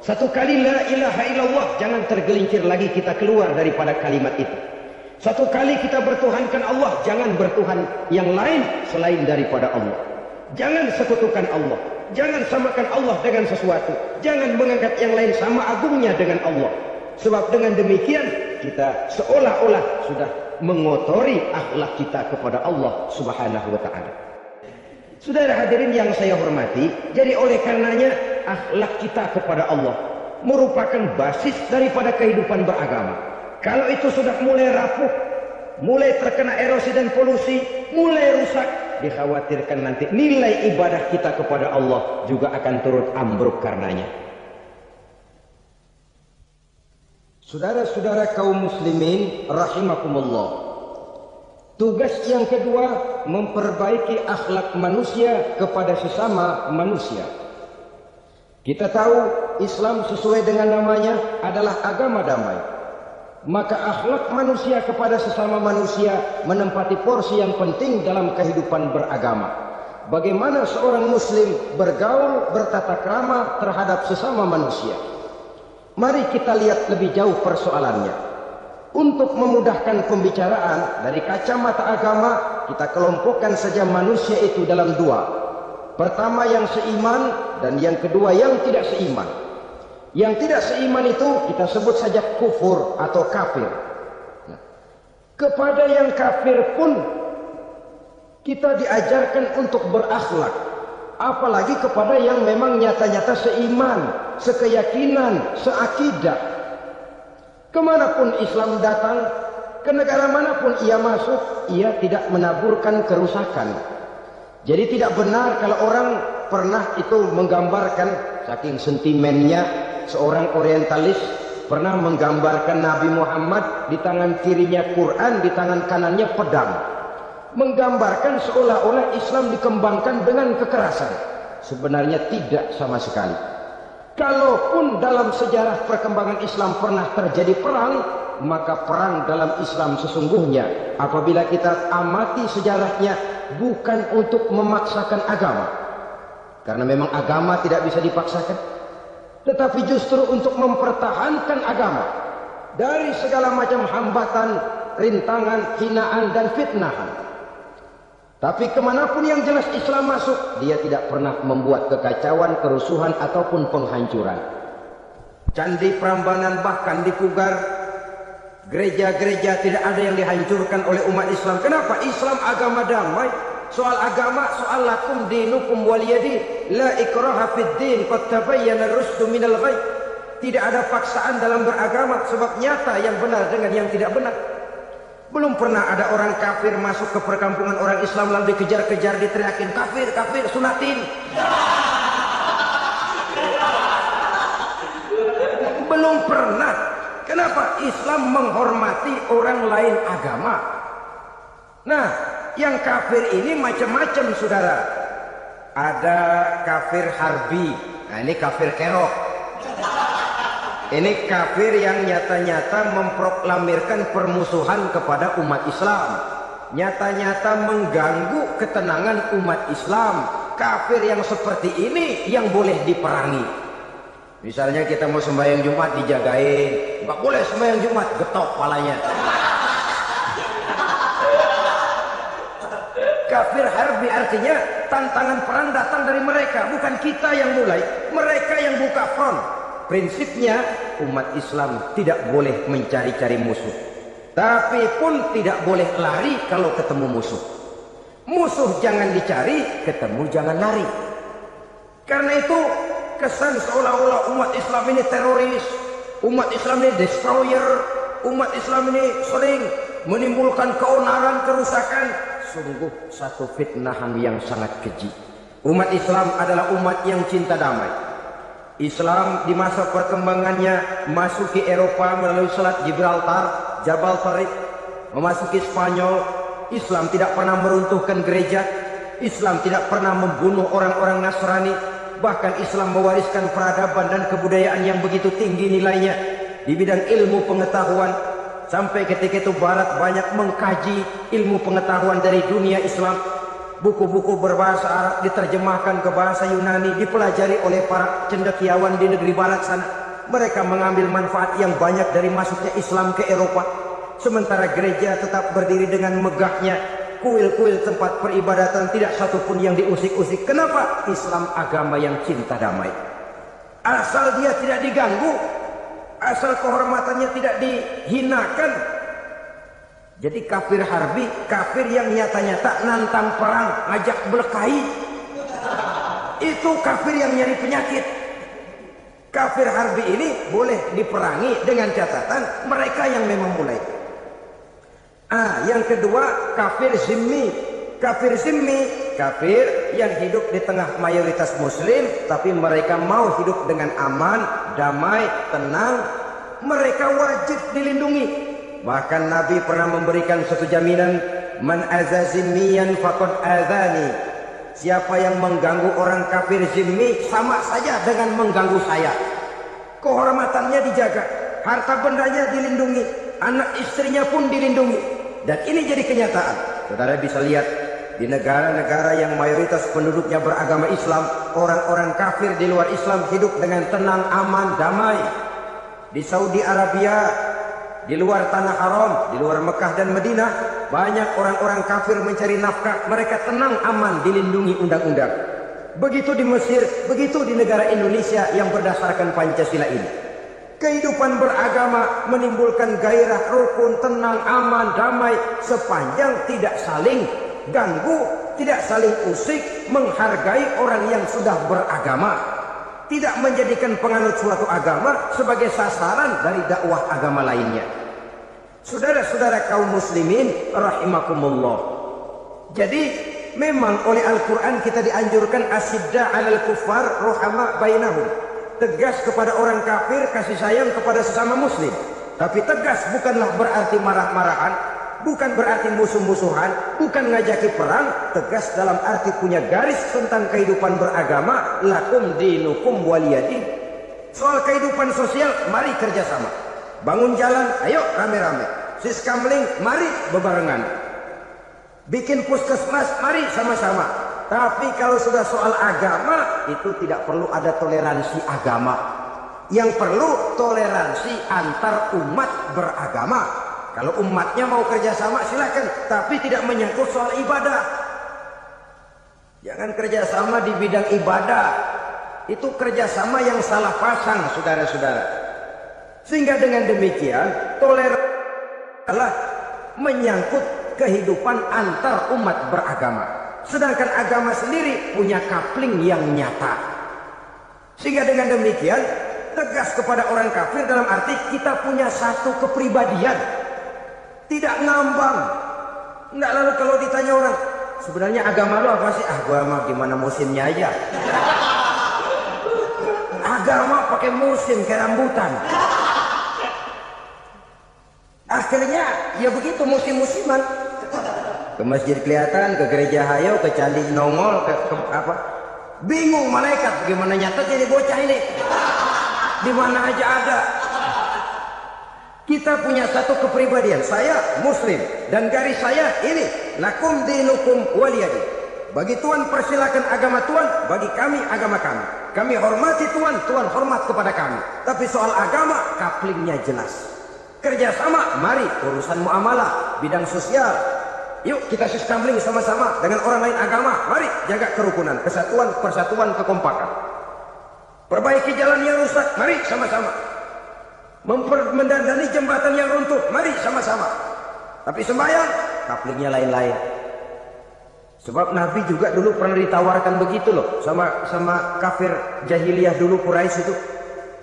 Satu kali la ilaha illallah, jangan tergelincir lagi kita keluar daripada kalimat itu. Satu kali kita bertuhankan Allah, jangan bertuhan yang lain selain daripada Allah. Jangan sekutukan Allah, jangan samakan Allah dengan sesuatu, jangan menganggap yang lain sama agungnya dengan Allah. Sebab dengan demikian kita seolah-olah sudah mengotori akhlak kita kepada Allah Subhanahu wa ta'ala. Saudara hadirin yang saya hormati, jadi oleh karenanya akhlak kita kepada Allah merupakan basis daripada kehidupan beragama. Kalau itu sudah mulai rapuh, mulai terkena erosi dan polusi, mulai rusak, dikhawatirkan nanti nilai ibadah kita kepada Allah juga akan turut ambruk karenanya. Saudara-saudara kaum muslimin rahimakumullah, tugas yang kedua memperbaiki akhlak manusia kepada sesama manusia. Kita tahu Islam sesuai dengan namanya adalah agama damai. Maka akhlak manusia kepada sesama manusia menempati porsi yang penting dalam kehidupan beragama. Bagaimana seorang muslim bergaul, bertata krama terhadap sesama manusia. Mari kita lihat lebih jauh persoalannya. Untuk memudahkan pembicaraan dari kacamata agama, kita kelompokkan saja manusia itu dalam dua. Pertama yang seiman dan yang kedua yang tidak seiman. Yang tidak seiman itu kita sebut saja kufur atau kafir. Nah, kepada yang kafir pun kita diajarkan untuk berakhlak. Apalagi kepada yang memang nyata-nyata seiman, sekeyakinan, seakidah. Kemanapun Islam datang, ke negara manapun ia masuk, ia tidak menaburkan kerusakan. Jadi tidak benar kalau orang pernah itu menggambarkan, saking sentimennya, seorang orientalis pernah menggambarkan Nabi Muhammad di tangan kirinya Quran, di tangan kanannya pedang. Menggambarkan seolah-olah Islam dikembangkan dengan kekerasan. Sebenarnya tidak sama sekali. Kalaupun dalam sejarah perkembangan Islam pernah terjadi perang, maka perang dalam Islam sesungguhnya apabila kita amati sejarahnya bukan untuk memaksakan agama. Karena memang agama tidak bisa dipaksakan. Tetapi justru untuk mempertahankan agama dari segala macam hambatan, rintangan, hinaan dan fitnahan. Tapi kemanapun yang jelas Islam masuk, dia tidak pernah membuat kekacauan, kerusuhan ataupun penghancuran. Candi Prambanan bahkan dipugar, Gereja-gereja tidak ada yang dihancurkan oleh umat Islam. Kenapa? Islam agama damai. Soal agama, soal lakum dinukum waliyadin. La ikraha fid din, qad tabayyana ar-rusdu minal ghayy. Tidak ada paksaan dalam beragama, sebab nyata yang benar dengan yang tidak benar. Belum pernah ada orang kafir masuk ke perkampungan orang Islam lalu dikejar-kejar, diteriakin kafir, kafir, sunatin. Belum pernah. Kenapa? Islam menghormati orang lain agama. Nah, yang kafir ini macam-macam, saudara. Ada kafir harbi. Nah, ini kafir kerok. Ini kafir yang nyata-nyata memproklamirkan permusuhan kepada umat Islam. Nyata-nyata mengganggu ketenangan umat Islam. Kafir yang seperti ini yang boleh diperangi. Misalnya kita mau sembahyang Jumat dijagain. Nggak boleh sembahyang Jumat, getok palanya. Kafir harbi artinya tantangan perang datang dari mereka. Bukan kita yang mulai. Mereka yang buka front. Prinsipnya umat Islam tidak boleh mencari-cari musuh. Tapi pun tidak boleh lari kalau ketemu musuh. Musuh jangan dicari, ketemu jangan lari. Karena itu kesan seolah-olah umat Islam ini teroris. Umat Islam ini destroyer. Umat Islam ini sering menimbulkan keonaran, kerusakan. Sungguh satu fitnahan yang sangat keji. Umat Islam adalah umat yang cinta damai. Islam di masa perkembangannya masuki Eropa melalui Selat Gibraltar, Jabal Tariq, memasuki Spanyol. Islam tidak pernah meruntuhkan gereja. Islam tidak pernah membunuh orang-orang Nasrani. Bahkan Islam mewariskan peradaban dan kebudayaan yang begitu tinggi nilainya di bidang ilmu pengetahuan. Sampai ketika itu Barat banyak mengkaji ilmu pengetahuan dari dunia Islam. Buku-buku berbahasa Arab diterjemahkan ke bahasa Yunani, dipelajari oleh para cendekiawan di negeri barat sana. Mereka mengambil manfaat yang banyak dari masuknya Islam ke Eropa. Sementara gereja tetap berdiri dengan megahnya. Kuil-kuil tempat peribadatan tidak satupun yang diusik-usik. Kenapa? Islam agama yang cinta damai. Asal dia tidak diganggu, asal kehormatannya tidak dihinakan. Jadi kafir harbi, kafir yang nyata-nyata nantang perang, ngajak berkelahi. Itu kafir yang nyari penyakit. Kafir harbi ini boleh diperangi dengan catatan mereka yang memang mulai. Yang kedua kafir zimmi. Kafir zimmi, kafir yang hidup di tengah mayoritas muslim, tapi mereka mau hidup dengan aman, damai, tenang. Mereka wajib dilindungi. Bahkan Nabi pernah memberikan satu jaminan, man aza zimmiyan faqad azani. Siapa yang mengganggu orang kafir zimmi sama saja dengan mengganggu saya. Kehormatannya dijaga, harta bendanya dilindungi, anak istrinya pun dilindungi. Dan ini jadi kenyataan. Saudara bisa lihat di negara-negara yang mayoritas penduduknya beragama Islam, orang-orang kafir di luar Islam hidup dengan tenang, aman, damai. Di Saudi Arabia, di luar tanah haram, di luar Mekah dan Madinah, banyak orang-orang kafir mencari nafkah. Mereka tenang, aman, dilindungi undang-undang. Begitu di Mesir, begitu di negara Indonesia yang berdasarkan Pancasila ini. Kehidupan beragama menimbulkan gairah, rukun, tenang, aman, damai, sepanjang tidak saling ganggu, tidak saling usik, menghargai orang yang sudah beragama. Tidak menjadikan penganut suatu agama sebagai sasaran dari dakwah agama lainnya. Saudara-saudara kaum muslimin rahimakumullah. Jadi memang oleh Al-Quran kita dianjurkan asidda 'alal kuffar ruhama bainahum. Tegas kepada orang kafir, kasih sayang kepada sesama muslim. Tapi tegas bukanlah berarti marah-marahan, bukan berarti musuh-musuhan, bukan ngajaki perang. Tegas dalam arti punya garis tentang kehidupan beragama, lakum dinukum waliyadin. Soal kehidupan sosial, mari kerjasama. Bangun jalan, ayo rame-rame. Siskamling, mari bebarengan. Bikin puskesmas, mari sama-sama. Tapi kalau sudah soal agama, itu tidak perlu ada toleransi agama. Yang perlu toleransi antar umat beragama. Kalau umatnya mau kerjasama silakan, tapi tidak menyangkut soal ibadah. Jangan kerjasama di bidang ibadah. Itu kerjasama yang salah pasang, saudara-saudara. Sehingga dengan demikian toleransi adalah menyangkut kehidupan antar umat beragama. Sedangkan agama sendiri punya kapling yang nyata. Sehingga dengan demikian tegas kepada orang kafir dalam arti kita punya satu kepribadian. Tidak ngambang. Enggak, lalu kalau ditanya orang, sebenarnya agama lu apa sih? Ah, gua mah gimana musimnya aja. Agama pakai musim kayak rambutan. Akhirnya ya begitu musim-musiman. Ke masjid kelihatan, ke gereja hayo, ke candi nongol, ke apa? Bingung malaikat gimana nyata jadi bocah ini. Di mana aja ada. Kita punya satu kepribadian. Saya Muslim dan garis saya ini. Lakum dinukum waliyadin. Bagi Tuhan persilakan agama Tuhan, bagi kami agama kami. Kami hormati Tuhan, Tuhan hormat kepada kami. Tapi soal agama kaplingnya jelas. Kerjasama, mari urusan muamalah, bidang sosial. Yuk kita sistemling sama-sama dengan orang lain agama. Mari jaga kerukunan, kesatuan, persatuan, kekompakan. Perbaiki jalan yang rusak, mari sama-sama. Mendandani jembatan yang runtuh, mari sama-sama. Tapi sembahyang, kaplingnya lain-lain. Sebab Nabi juga dulu pernah ditawarkan begitu loh sama kafir jahiliyah dulu Quraisy itu.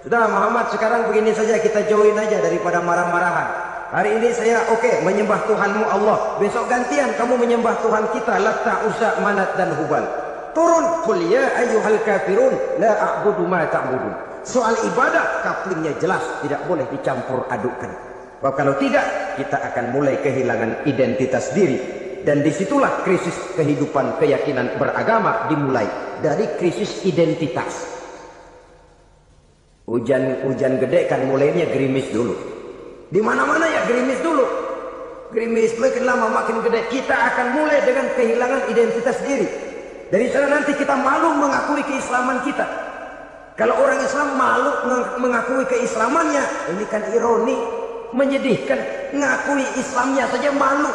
Sudah Muhammad, sekarang begini saja, kita join aja daripada marah-marahan. Hari ini saya oke, menyembah Tuhanmu Allah. Besok gantian kamu menyembah Tuhan kita, Latta, Uzza, Manat dan Hubal. Turun, qul ya ayyuhal kafirun la a'budu ma ta'budun. Soal ibadah kaplingnya jelas, tidak boleh dicampur adukkan. Sebab kalau tidak, kita akan mulai kehilangan identitas diri. Dan disitulah krisis kehidupan keyakinan beragama dimulai dari krisis identitas. Hujan gede kan mulainya gerimis dulu. Di mana-mana ya gerimis dulu. Gerimis makin lama makin gede. Kita akan mulai dengan kehilangan identitas diri. Dari sana nanti kita malu mengakui keislaman kita. Kalau orang Islam malu mengakui keislamannya, ini kan ironi, menyedihkan. Ngakui Islamnya saja malu,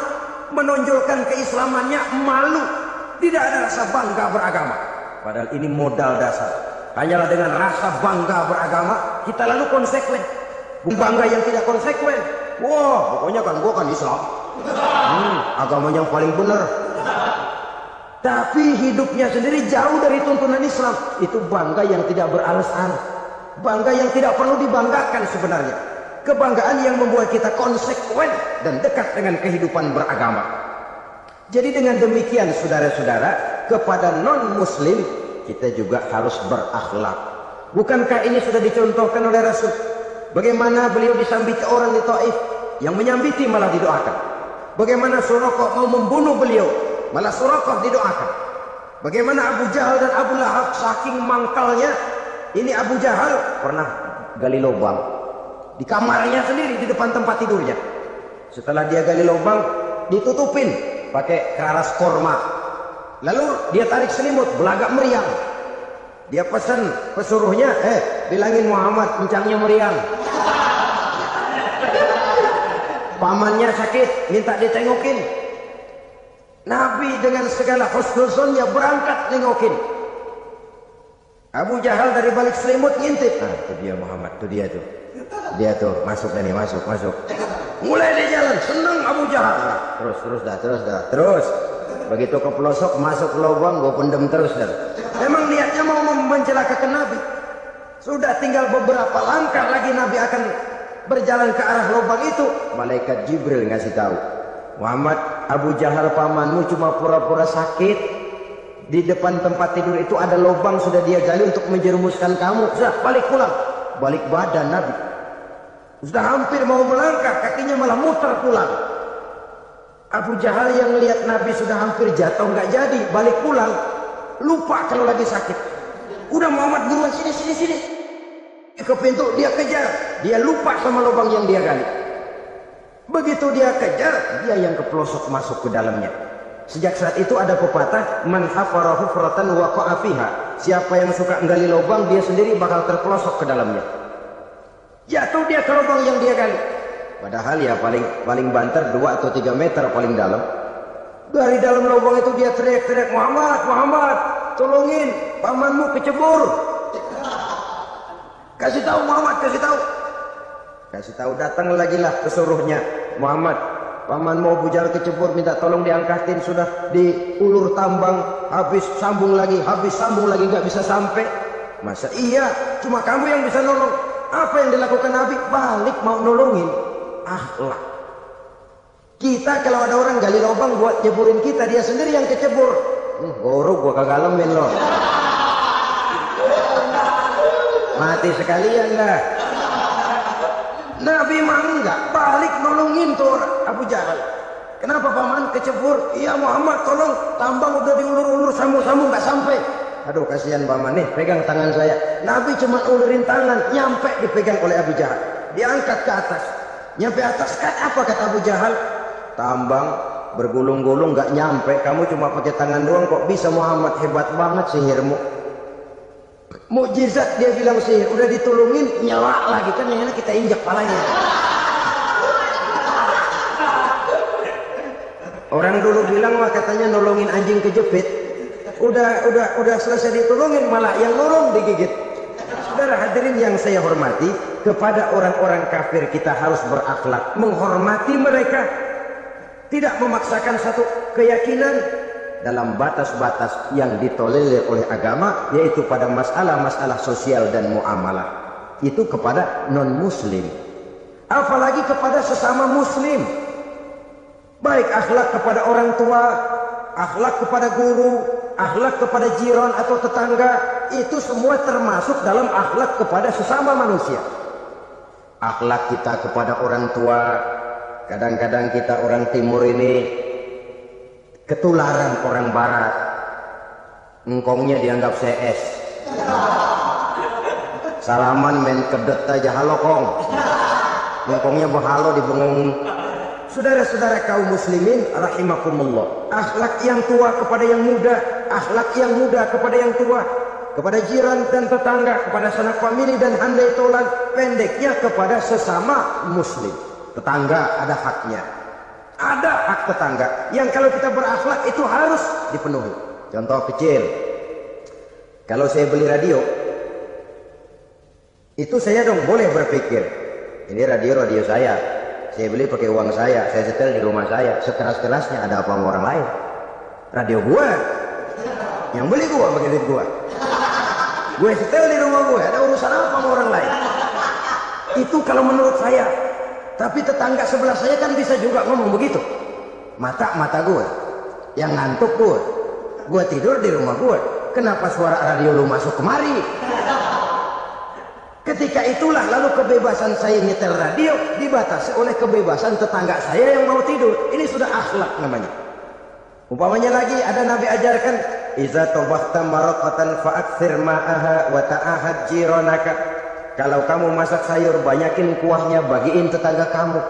menonjolkan keislamannya malu. Tidak ada rasa bangga beragama. Padahal ini modal dasar. Hanyalah dengan rasa bangga beragama kita lalu konsekuen. Bangga yang tidak konsekuen. Wah, pokoknya kan gua kan Islam. Agamanya yang paling benar. Tapi hidupnya sendiri jauh dari tuntunan Islam. Itu bangga yang tidak beralasan. Bangga yang tidak perlu dibanggakan sebenarnya. Kebanggaan yang membuat kita konsekuen dan dekat dengan kehidupan beragama. Jadi dengan demikian saudara-saudara, kepada non-muslim kita juga harus berakhlak. Bukankah ini sudah dicontohkan oleh Rasul? Bagaimana beliau disambiti orang di Taif, yang menyambiti malah didoakan. Bagaimana Suraqah mau membunuh beliau, malah Suraqah didoakan. Bagaimana Abu Jahal dan Abu Lahab saking mangkalnya, ini Abu Jahal pernah gali lubang di kamarnya sendiri di depan tempat tidurnya. Setelah dia gali lubang, ditutupin pakai keras korma. Lalu dia tarik selimut, belagak meriang. Dia pesan pesuruhnya, bilangin Muhammad kencangnya meriang. Pamannya sakit, minta ditengokin. Nabi dengan segala husnuzonnya berangkat nengokin. Abu Jahal dari balik selimut ngintip. Nah, itu dia Muhammad, itu dia tuh. Dia tuh, masuk nih, masuk. Mulai dia jalan, senang Abu Jahal. Terus. Begitu ke pelosok, masuk ke lubang, gue pendem terus dah. Memang niatnya mau mencelakakan Nabi. Sudah tinggal beberapa langkah lagi Nabi akan berjalan ke arah lubang itu. Malaikat Jibril ngasih tahu, Muhammad, Abu Jahal pamanmu cuma pura-pura sakit. Di depan tempat tidur itu ada lubang sudah dia gali untuk menjerumuskan kamu. Sudah balik pulang. Balik badan Nabi. Sudah hampir mau melangkah, kakinya malah muter pulang. Abu Jahal yang melihat Nabi sudah hampir jatuh nggak jadi, balik pulang, lupa kalau lagi sakit. Udah Muhammad buruan sini. Ke pintu dia kejar, dia lupa sama lubang yang dia gali. Begitu dia kejar, dia yang ke pelosok masuk ke dalamnya. Sejak saat itu ada pepatah, man hafara hufratan waqa'a fiha. Siapa yang suka menggali lubang, dia sendiri bakal terpelosok ke dalamnya. Jatuh dia ke lubang yang dia gali. Padahal ya paling banter 2 atau 3 meter paling dalam. Dari dalam lubang itu dia teriak-teriak, Muhammad, tolongin, pamanmu kecebur. Kasih tahu Muhammad, kasih tahu. Datang lagi lah pesuruhnya. Muhammad, paman mau Abu Jahal kecebur, minta tolong diangkatin, sudah diulur tambang, habis sambung lagi, nggak bisa sampai. Masa iya, cuma kamu yang bisa nolong. Apa yang dilakukan Nabi? Balik mau nolongin. Akhlak. Kita kalau ada orang gali lubang buat jeburin kita, dia sendiri yang kecebur. Goro gua kagak lemin loh. Mati sekalian dah. Nabi mah enggak, balik nolongin tuh Abu Jahal. Kenapa paman kecebur? Iya Muhammad, tolong, tambang udah diulur-ulur, sambung-sambung nggak sampai. Aduh kasihan paman nih, pegang tangan saya. Nabi cuma ulurin tangan, nyampe dipegang oleh Abu Jahal. Diangkat ke atas. Nyampe atas, kan apa kata Abu Jahal? Tambang bergulung-gulung nggak nyampe, kamu cuma pakai tangan doang kok bisa Muhammad, hebat banget sihirmu. Mukjizat dia bilang sihir, udah ditolongin nyala lagi, kan yang enak kita injak palanya. Orang dulu bilang mah katanya nolongin anjing kejepit, udah selesai ditolongin malah yang nolong digigit. Saudara hadirin yang saya hormati, kepada orang-orang kafir kita harus berakhlak, menghormati mereka, tidak memaksakan satu keyakinan dalam batas-batas yang ditolerir oleh agama, yaitu pada masalah-masalah sosial dan muamalah. Itu kepada non-muslim, apalagi kepada sesama muslim. Baik akhlak kepada orang tua, akhlak kepada guru, akhlak kepada jiran atau tetangga, itu semua termasuk dalam akhlak kepada sesama manusia. Akhlak kita kepada orang tua, kadang-kadang kita orang timur ini ketularan orang barat. Engkongnya dianggap CS. Salaman main kedet aja, halo kong. Engkongnya berhalo dibengong. Saudara-saudara kaum muslimin rahimakumullah, akhlak yang tua kepada yang muda, akhlak yang muda kepada yang tua, kepada jiran dan tetangga, kepada sanak famili dan handai tolan, pendeknya kepada sesama muslim. Tetangga ada haknya, ada hak tetangga yang kalau kita berakhlak itu harus dipenuhi. Contoh kecil, kalau saya beli radio, itu saya dong boleh berpikir, ini radio saya beli pakai uang saya setel di rumah saya, sekeras-kerasnya ada apa sama orang lain? Radio gua, yang beli gua pakai duit gua, gue setel di rumah gua, ada urusan apa sama orang lain? Itu kalau menurut saya. Tapi tetangga sebelah saya kan bisa juga ngomong begitu. Mata gue, yang ngantuk gue tidur di rumah gue. Kenapa suara radio lu masuk kemari? Ketika itulah lalu kebebasan saya nyetel radio dibatasi oleh kebebasan tetangga saya yang mau tidur. Ini sudah akhlak namanya. Umpamanya lagi ada Nabi ajarkan, iza tabahta maraqatan fa'aktsir ma'aha wa ta'ahad jiranaka. Kalau kamu masak sayur, banyakin kuahnya, bagiin tetangga kamu.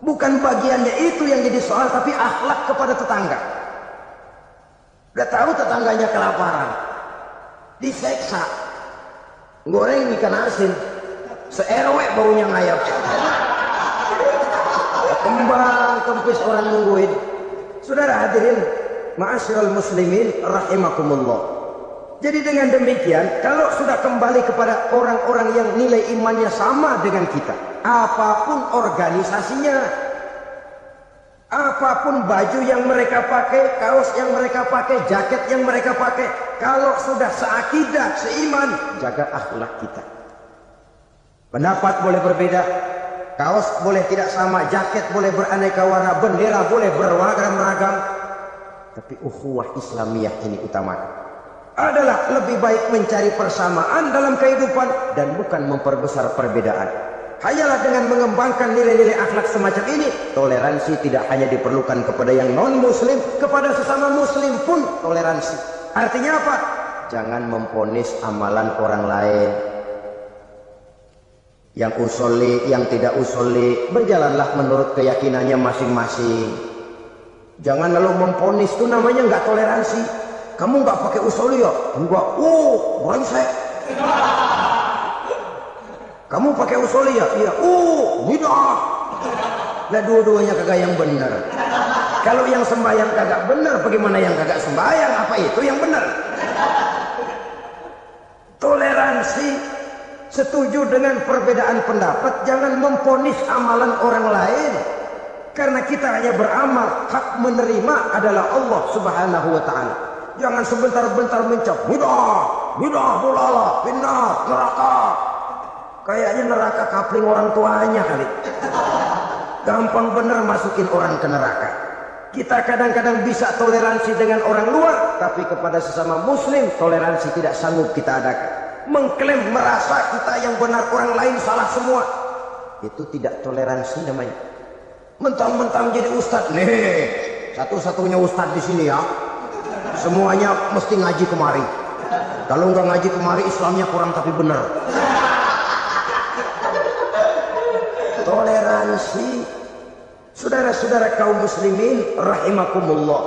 Bukan bagiannya itu yang jadi soal, tapi akhlak kepada tetangga. Udah tahu tetangganya kelaparan, diseksa, goreng ikan asin, se-RW baunya ngayap. Kembang kempis orang nungguin. Saudara hadirin, ma'asyiral muslimin rahimakumullah. Jadi dengan demikian, kalau sudah kembali kepada orang-orang yang nilai imannya sama dengan kita, apapun organisasinya, apapun baju yang mereka pakai, kaos yang mereka pakai, jaket yang mereka pakai, kalau sudah seakidah, seiman, jaga akhlak kita. Pendapat boleh berbeda, kaos boleh tidak sama, jaket boleh beraneka warna, bendera boleh beragam-ragam, tapi ukhuwah Islamiyah ini utamakan. Adalah lebih baik mencari persamaan dalam kehidupan dan bukan memperbesar perbedaan. Hanyalah dengan mengembangkan nilai-nilai akhlak semacam ini, toleransi tidak hanya diperlukan kepada yang non-muslim, kepada sesama muslim pun toleransi. Artinya apa? Jangan memponis amalan orang lain. Yang usoli, yang tidak usoli, berjalanlah menurut keyakinannya masing-masing. Jangan lalu memponis, itu namanya nggak toleransi. Kamu nggak pakai usoli ya? Enggak. Brengsek. Kamu pakai usoli ya? Iya. Bidah. Nah dua-duanya kagak yang benar. Kalau yang sembahyang kagak benar, bagaimana yang kagak sembahyang? Apa itu yang benar? Toleransi. Setuju dengan perbedaan pendapat, jangan memponis amalan orang lain. Karena kita hanya beramal, hak menerima adalah Allah Subhanahu wa ta'ala. Jangan sebentar-bentar mencap, bidah, bulala, finnar, neraka. Kayaknya neraka kapling orang tuanya kali. Gampang bener masukin orang ke neraka. Kita kadang-kadang bisa toleransi dengan orang luar, tapi kepada sesama muslim toleransi tidak sanggup kita adakan. Mengklaim merasa kita yang benar, orang lain salah semua. Itu tidak toleransi namanya. Mentang-mentang jadi ustadz, nih satu-satunya ustadz di sini ya. Semuanya mesti ngaji kemari. Kalau nggak ngaji kemari, Islamnya kurang tapi benar. Toleransi. Saudara-saudara kaum muslimin rahimakumullah,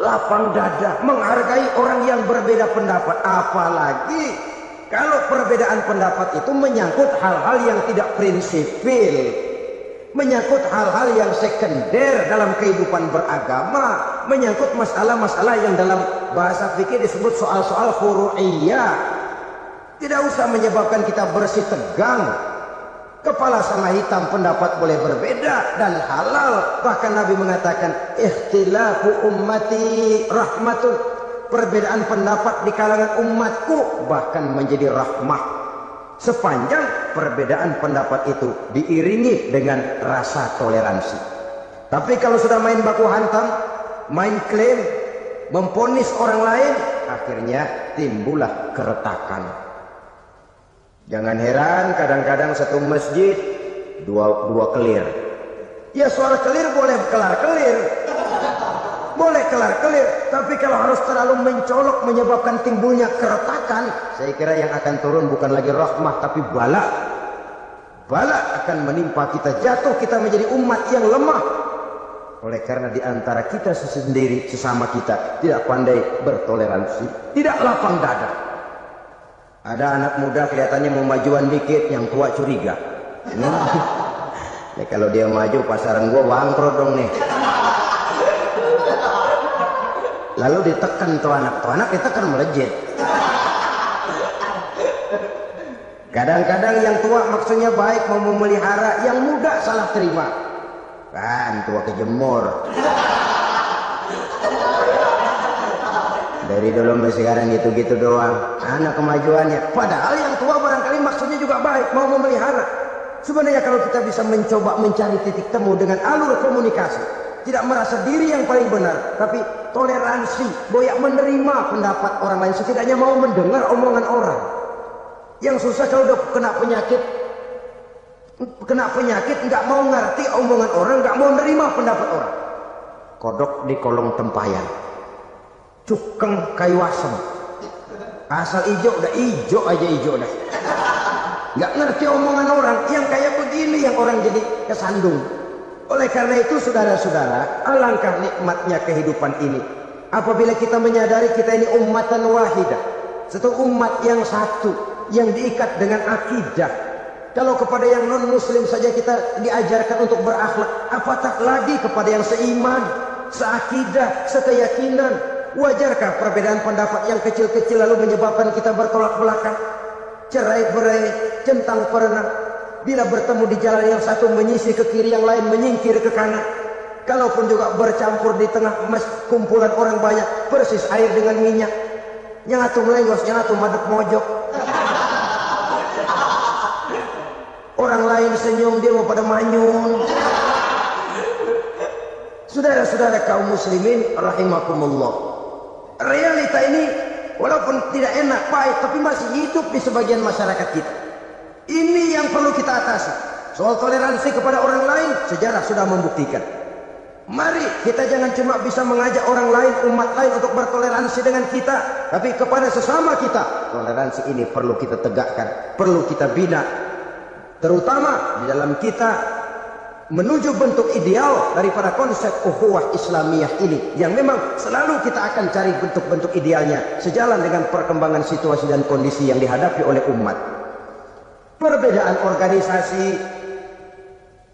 lapang dada menghargai orang yang berbeda pendapat. Apalagi kalau perbedaan pendapat itu menyangkut hal-hal yang tidak prinsipil, menyangkut hal-hal yang sekunder dalam kehidupan beragama, menyangkut masalah-masalah yang dalam bahasa fikih disebut soal-soal furu'iyah. Tidak usah menyebabkan kita bersih tegang. Kepala sama hitam pendapat boleh berbeda dan halal. Bahkan Nabi mengatakan ikhtilafu ummati rahmatun. Perbedaan pendapat di kalangan umatku bahkan menjadi rahmah. Sepanjang perbedaan pendapat itu diiringi dengan rasa toleransi. Tapi kalau sudah main baku hantam, main klaim, memponis orang lain, akhirnya timbullah keretakan. Jangan heran kadang-kadang satu masjid dua kelir. Ya soal kelir boleh kelar-kelir. Boleh kelar-kelir. Tapi kalau harus terlalu mencolok menyebabkan timbulnya keretakan, saya kira yang akan turun bukan lagi rahmah tapi bala. Bala akan menimpa kita, jatuh kita menjadi umat yang lemah. Oleh karena di antara kita sendiri, sesama kita tidak pandai bertoleransi, tidak lapang dada. Ada anak muda kelihatannya mau majuan dikit, yang tua curiga. Nih kalau dia maju pasaran gua bangkrut dong nih. Lalu ditekan tuh anak ditekan melejit. Kadang-kadang yang tua maksudnya baik mau memelihara, yang muda salah terima. Kan tua kejemur. Dari dulu sampai sekarang gitu-gitu doang. Anak kemajuannya. Padahal yang tua barangkali maksudnya juga baik, mau memelihara. Sebenarnya kalau kita bisa mencoba mencari titik temu dengan alur komunikasi, tidak merasa diri yang paling benar, tapi toleransi, boyak menerima pendapat orang lain, setidaknya mau mendengar omongan orang. Yang susah kalau udah kena penyakit, nggak mau ngerti omongan orang, nggak mau menerima pendapat orang. Kodok di kolong tempayan. Cukeng kayu asem, asal ijo udah ijo aja ijo dah. Nggak ngerti omongan orang, yang kayak begini yang orang jadi kesandung. Oleh karena itu saudara-saudara, alangkah nikmatnya kehidupan ini apabila kita menyadari kita ini ummatan wahidah, satu umat yang satu, yang diikat dengan akidah. Kalau kepada yang non muslim saja kita diajarkan untuk berakhlak, apatah lagi kepada yang seiman, seakidah, sekeyakinan. Wajarkah perbedaan pendapat yang kecil-kecil lalu menyebabkan kita bertolak belakang, cerai-berai, centang perenang? Bila bertemu di jalan yang satu menyisir ke kiri, yang lain menyingkir ke kanan. Kalaupun juga bercampur di tengah kumpulan orang banyak, persis air dengan minyak. Yang satu melengos, yang satu madep mojok. Orang lain senyum, dia mau pada manyun. Saudara-saudara kaum muslimin rahimakumullah. Realita ini walaupun tidak enak, pahit, tapi masih hidup di sebagian masyarakat kita. Ini yang perlu kita atasi. Soal toleransi kepada orang lain, sejarah sudah membuktikan. Mari kita jangan cuma bisa mengajak orang lain, umat lain untuk bertoleransi dengan kita, tapi kepada sesama kita. Toleransi ini perlu kita tegakkan, perlu kita bina. Terutama di dalam kita menuju bentuk ideal daripada konsep ukhuwah Islamiyah ini, yang memang selalu kita akan cari bentuk-bentuk idealnya sejalan dengan perkembangan situasi dan kondisi yang dihadapi oleh umat. Perbedaan organisasi,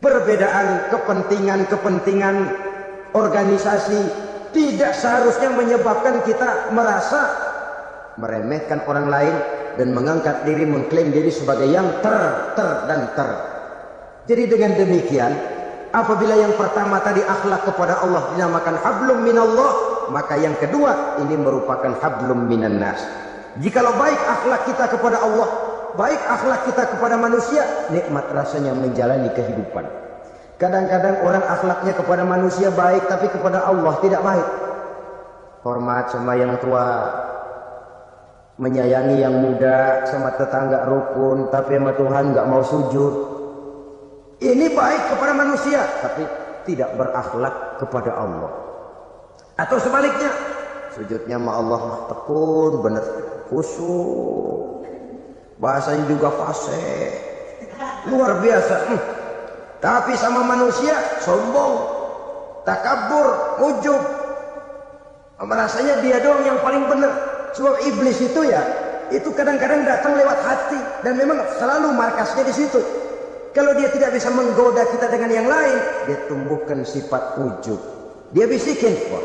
perbedaan kepentingan organisasi tidak seharusnya menyebabkan kita merasa meremehkan orang lain, dan mengangkat diri, mengklaim diri sebagai yang dan ter. Jadi dengan demikian, apabila yang pertama tadi akhlak kepada Allah dinamakan hablum minallah, maka yang kedua ini merupakan hablum minan nas. Jikalau baik akhlak kita kepada Allah, baik akhlak kita kepada manusia, nikmat rasanya menjalani kehidupan. Kadang-kadang orang akhlaknya kepada manusia baik, tapi kepada Allah tidak baik. Hormat sama yang tua, menyayangi yang muda, sama tetangga rukun, tapi sama Tuhan nggak mau sujud. Ini baik kepada manusia, tapi tidak berakhlak kepada Allah. Atau sebaliknya, sujudnya sama Allah tekun, benar khusyuk, bahasanya juga fasih, luar biasa. Tapi sama manusia sombong, takabur, ujub, merasanya dia doang yang paling benar. Sebab iblis itu ya, itu kadang-kadang datang lewat hati, dan memang selalu markasnya di situ. Kalau dia tidak bisa menggoda kita dengan yang lain, dia tumbuhkan sifat ujub. Dia bisikin, wah,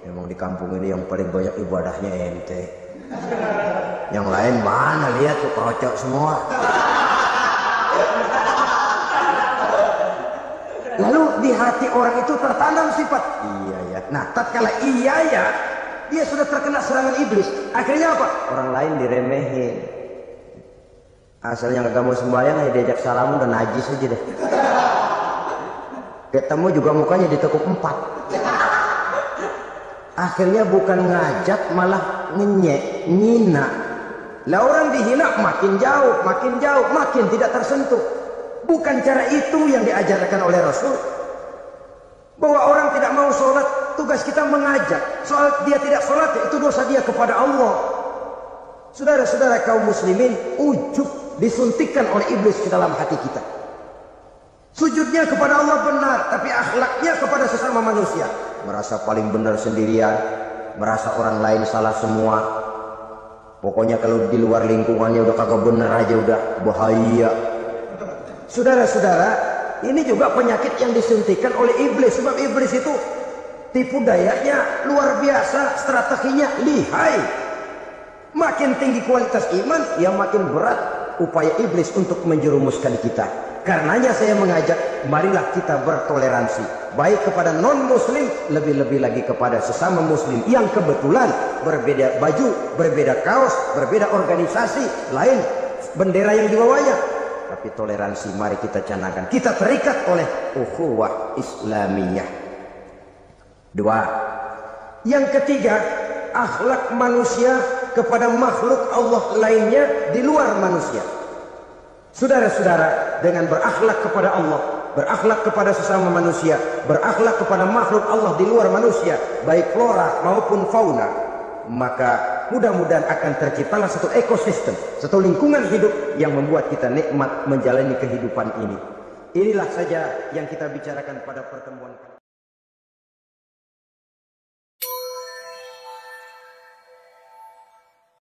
memang di kampung ini yang paling banyak ibadahnya ente. Yang lain mana, lihat tuh kerocok semua. Lalu di hati orang itu tertanam sifat iya ya. Nah, tatkala iya ya, dia sudah terkena serangan iblis. Akhirnya apa? Orang lain diremehin. Asalnya nggak mau sembahyang, ya diajak salam udah najis aja deh. Ketemu juga mukanya ditekuk 4. Akhirnya bukan ngajak, malah ngenyek, ngina. Lah orang dihina makin jauh, makin tidak tersentuh. Bukan cara itu yang diajarkan oleh Rasul. Bahwa orang tidak mau sholat, tugas kita mengajak. Soal dia tidak sholat, itu dosa dia kepada Allah. Saudara-saudara kaum muslimin, ujub disuntikkan oleh iblis ke dalam hati kita. Sujudnya kepada Allah benar, tapi akhlaknya kepada sesama manusia. Merasa paling benar sendirian, merasa orang lain salah semua. Pokoknya kalau di luar lingkungannya udah kagak benar aja udah bahaya. Saudara-saudara, ini juga penyakit yang disuntikan oleh iblis. Sebab iblis itu tipu dayanya luar biasa, strateginya lihai. Makin tinggi kualitas iman, ya makin berat upaya iblis untuk menjerumuskan kita. Karenanya saya mengajak, marilah kita bertoleransi, baik kepada non-muslim, lebih-lebih lagi kepada sesama muslim yang kebetulan berbeda baju, berbeda kaos, berbeda organisasi, lain bendera yang dibawanya. Tapi toleransi mari kita canangkan. Kita terikat oleh ukhuwah Islamiyah. 2. Yang ketiga, akhlak manusia kepada makhluk Allah lainnya di luar manusia. Saudara-saudara, dengan berakhlak kepada Allah, berakhlak kepada sesama manusia, berakhlak kepada makhluk Allah di luar manusia, baik flora maupun fauna, maka mudah-mudahan akan terciptalah satu ekosistem, satu lingkungan hidup yang membuat kita nikmat menjalani kehidupan ini. Inilah saja yang kita bicarakan pada pertemuan